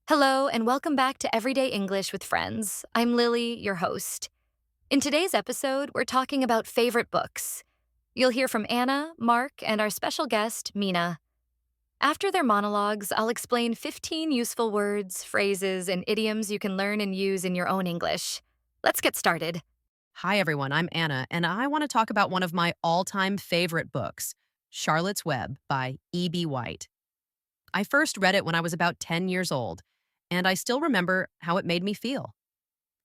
Hello, and welcome back to Everyday English with Friends. I'm Lily, your host. In today's episode, we're talking about favorite books. You'll hear from Anna, Mark, and our special guest, Mina. After their monologues, I'll explain 15 useful words, phrases, and idioms you can learn and use in your own English. Let's get started. Hi, everyone. I'm Anna, and I want to talk about one of my all time favorite books, Charlotte's Web by E.B. White. I first read it when I was about 10 years old, and I still remember how it made me feel.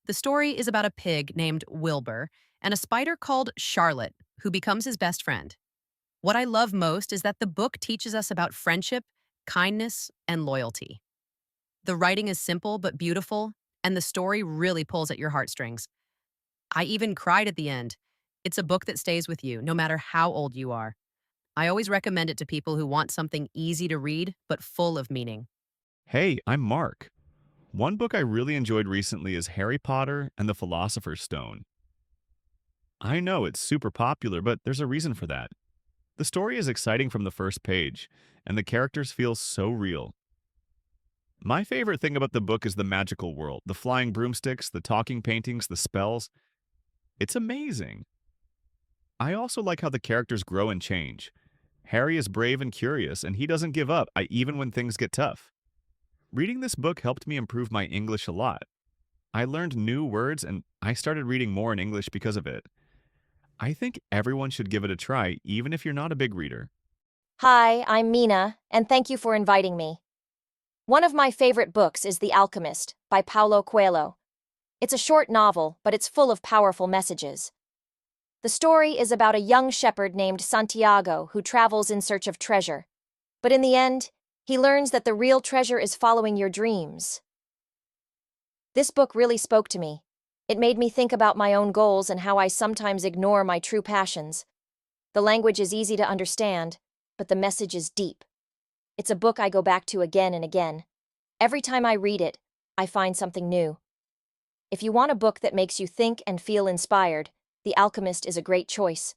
The story is about a pig named Wilbur and a spider called Charlotte, who becomes his best friend. What I love most is that the book teaches us about friendship, kindness, and loyalty. The writing is simple but beautiful, and the story really pulls at your heartstrings. I even cried at the end. It's a book that stays with you, no matter how old you are. I always recommend it to people who want something easy to read, but full of meaning. Hey, I'm Mark. One book I really enjoyed recently is Harry Potter and the Philosopher's Stone. I know it's super popular, but there's a reason for that. The story is exciting from the first page, and the characters feel so real. My favorite thing about the book is the magical world, the flying broomsticks, the talking paintings, the spells. It's amazing. I also like how the characters grow and change. Harry is brave and curious, and he doesn't give up, even when things get tough. Reading this book helped me improve my English a lot. I learned new words and I started reading more in English because of it. I think everyone should give it a try, even if you're not a big reader. Hi, I'm Mina, and thank you for inviting me. One of my favorite books is The Alchemist by Paulo Coelho. It's a short novel, but it's full of powerful messages. The story is about a young shepherd named Santiago who travels in search of treasure. But in the end, he learns that the real treasure is following your dreams. This book really spoke to me. It made me think about my own goals and how I sometimes ignore my true passions. The language is easy to understand, but the message is deep. It's a book I go back to again and again. Every time I read it, I find something new. If you want a book that makes you think and feel inspired, The Alchemist is a great choice.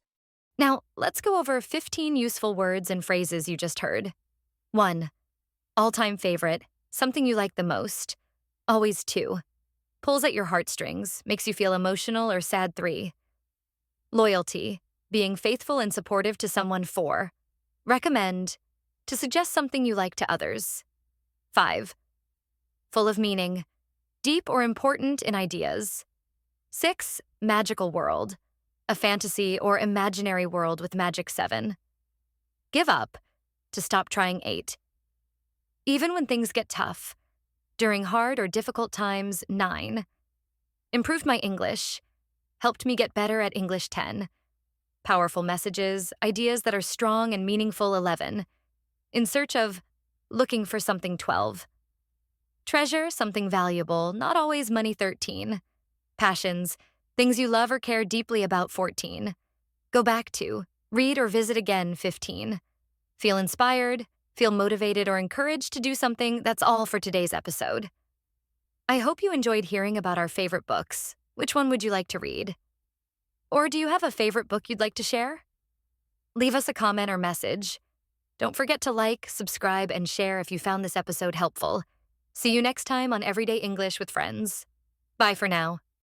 Now, let's go over 15 useful words and phrases you just heard. 1. All-time favorite, something you like the most. Always 2. Pulls at your heartstrings, makes you feel emotional or sad 3. Loyalty, being faithful and supportive to someone 4. Recommend, to suggest something you like to others. 5. Full of meaning, deep or important in ideas. 6. Magical world, a fantasy or imaginary world with magic 7. Give up, to stop trying 8. Even when things get tough, during hard or difficult times 9. Improved my English, helped me get better at English 10. Powerful messages, ideas that are strong and meaningful 11. In search of, looking for something 12. Treasure, something valuable, not always money 13. Passions, things you love or care deeply about 14. Go back to, read or visit again 15. Feel inspired, feel motivated or encouraged to do something. That's all for today's episode. I hope you enjoyed hearing about our favorite books. Which one would you like to read? Or do you have a favorite book you'd like to share? Leave us a comment or message. Don't forget to like, subscribe, and share if you found this episode helpful. See you next time on Everyday English with Friends. Bye for now.